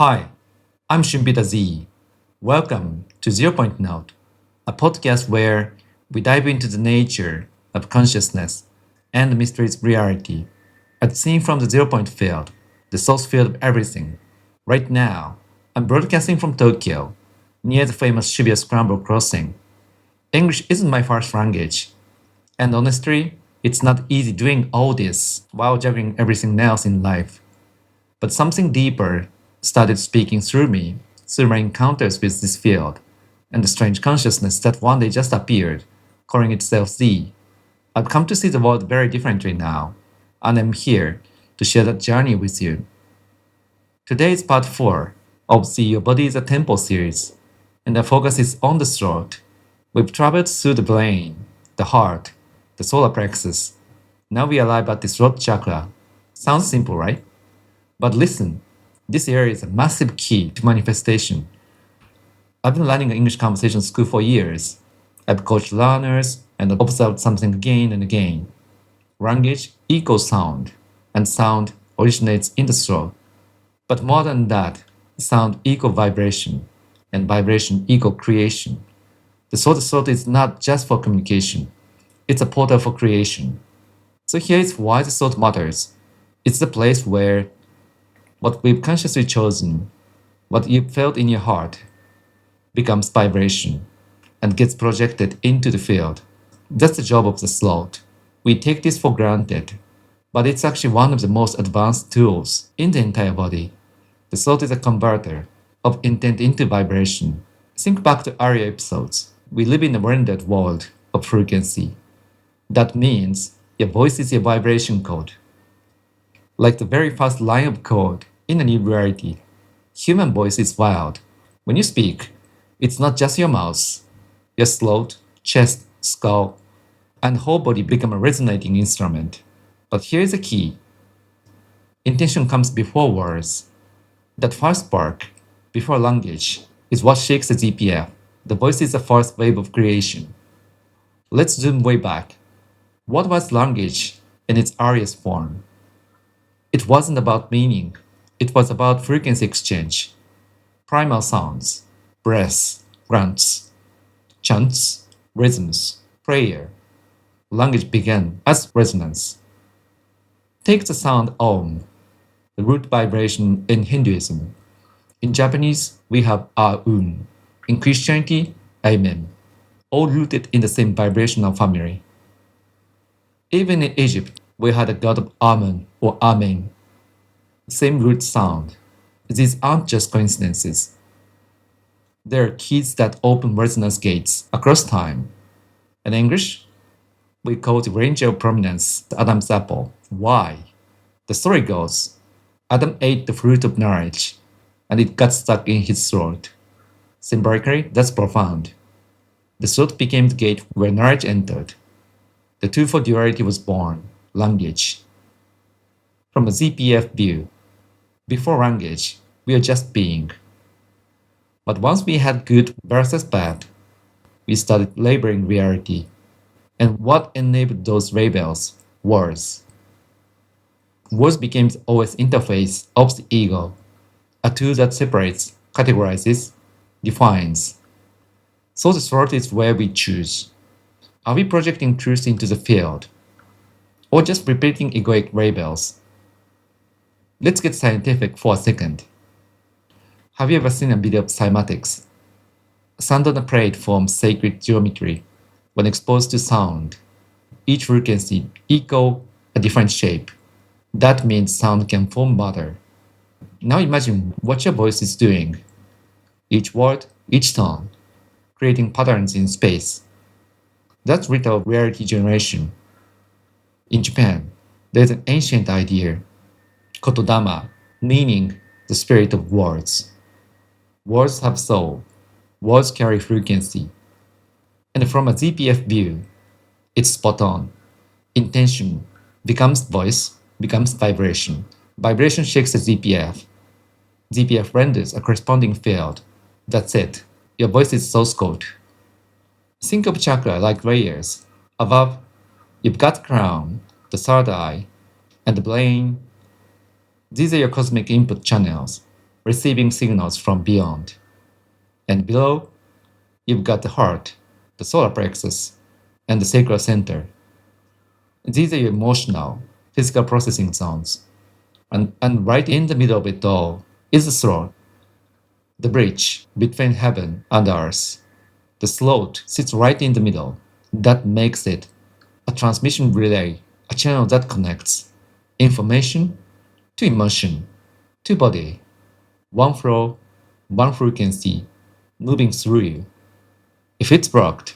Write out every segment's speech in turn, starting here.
Hi, I'm ShunpeterZ. Welcome to Zero Point Note, a podcast where we dive into the nature of consciousness and the mysteries of reality, as seen from the zero point field, the source field of everything. Right now, I'm broadcasting from Tokyo, near the famous Shibuya Scramble Crossing. English isn't my first language, and honestly, it's not easy doing all this while juggling everything else in life. But something deeper started speaking through me, through my encounters with this field, and the strange consciousness that one day just appeared, calling itself Z. I've come to see the world very differently now, and I'm here to share that journey with you. Today is part 4 of the Your Body is a Temple series, and the focus is on the throat. We've traveled through the brain, the heart, the solar plexus. Now we arrive at the throat chakra. Sounds simple, right? But listen, this area is a massive key to manifestation. I've been running an English conversation school for years. I've coached learners and observed something again and again. Language equals sound, and sound originates in the throat. But more than that, sound equals vibration, and vibration equals creation. The throat is not just for communication, it's a portal for creation. So here is why the throat matters. It's the place where what we've consciously chosen, what you felt in your heart, becomes vibration and gets projected into the field. That's the job of the throat. We take this for granted, but it's actually one of the most advanced tools in the entire body. The throat is a converter of intent into vibration. Think back to earlier episodes. We live in a rendered world of frequency. That means your voice is your vibration code. Like the very first line of code in a new reality, human voice is wild. When you speak, it's not just your mouth. Your throat, chest, skull, and whole body become a resonating instrument. But here is the key. Intention comes before words. That first spark, before language, is what shakes the ZPF. The voice is the first wave of creation. Let's zoom way back. What was language in its earliest form? It wasn't about meaning. It was about frequency exchange. Primal sounds, breaths, grunts, chants, rhythms, prayer. Language began as resonance. Take the sound Om, the root vibration in Hinduism. In Japanese, we have Aum. In Christianity, Amen. All rooted in the same vibrational family. Even in Egypt, we had a god of Amun or Amen. Same root sound. These aren't just coincidences. They are keys that open resonance gates across time. In English, we call the range of prominence Adam's apple. Why? The story goes, Adam ate the fruit of knowledge, and it got stuck in his throat. Symbolically, that's profound. The throat became the gate where knowledge entered. The tool for duality was born, language. From a ZPF view, before language, we are just being. But once we had good versus bad, we started labeling reality. And what enabled those labels? Words. Words became the OS interface of the ego, a tool that separates, categorizes, defines. So the throat is where we choose. Are we projecting truth into the field? Or just repeating egoic labels? Let's get scientific for a second. Have you ever seen a video of cymatics? Sand on a plate forms sacred geometry. When exposed to sound, each frequency equals a different shape. That means sound can form matter. Now imagine what your voice is doing. Each word, each tone, creating patterns in space. That's ritual reality generation. In Japan, there's an ancient idea, Kotodama, meaning the spirit of words. Words have soul. Words carry frequency. And from a ZPF view, it's spot on. Intention becomes voice, becomes vibration. Vibration shakes the ZPF. ZPF renders a corresponding field. That's it. Your voice is source code. Think of chakra like layers. Above, you've got crown, the third eye, and the brain. These are your cosmic input channels. receiving signals from beyond. And below, you've got the heart, the solar plexus, and the sacral center. These are your emotional, physical processing zones. And right in the middle of it all is the throat, the bridge between heaven and earth. The throat sits right in the middle. That makes it a transmission relay, a channel that connects information to emotion to body. One flow, one frequency, moving through you. If it's blocked,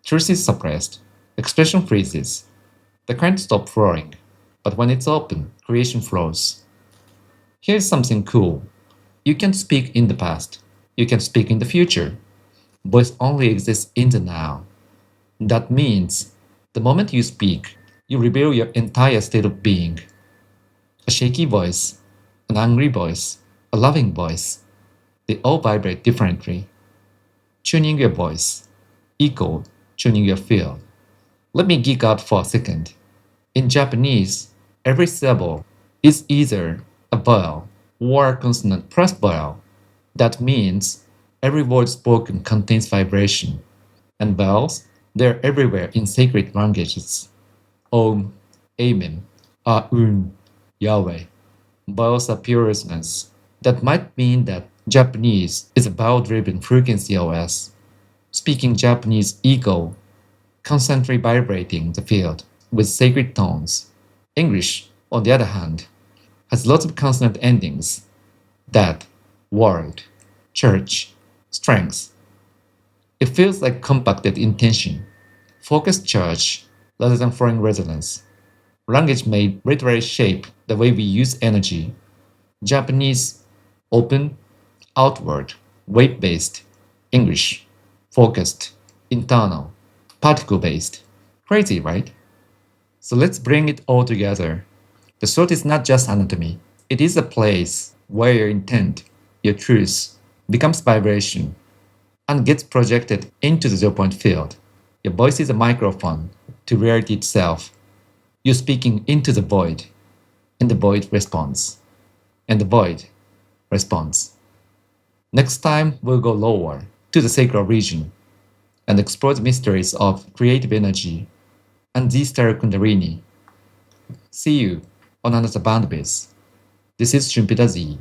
truth is suppressed, expression freezes, the current stops flowing, but when it's open, creation flows. Here's something cool. You can speak in the past, you can speak in the future. Voice only exists in the now. That means the moment you speak, you reveal your entire state of being. A shaky voice, an angry voice, a loving voice, they all vibrate differently. Tuning your voice, equal tuning your field. Let me geek out for a second. In Japanese, every syllable is either a vowel or a consonant plus vowel. That means every word spoken contains vibration. And vowels, they're everywhere in sacred languages. Om, Amen, Aum, Yahweh. Vowels are pure resonance. That might mean that Japanese is a vowel-driven frequency OS. Speaking Japanese echo, constantly vibrating the field with sacred tones. English, on the other hand, has lots of consonant endings. That, world, church, strength. It feels like compacted intention, focused church rather than foreign resonance. Language may literally shape the way we use energy. Japanese, open, outward, weight-based. English, focused, internal, particle-based. Crazy, right? So let's bring it all together. The throat is not just anatomy. It is a place where your intent, your truth, becomes vibration and gets projected into the zero-point field. Your voice is a microphone to reality itself. You're speaking into the void, and the void responds, and the void responds. Next time, we'll go lower to the sacral region and explore the mysteries of creative energy and the stellar kundalini. See you on another bandwidth. This is ShunpeterZ.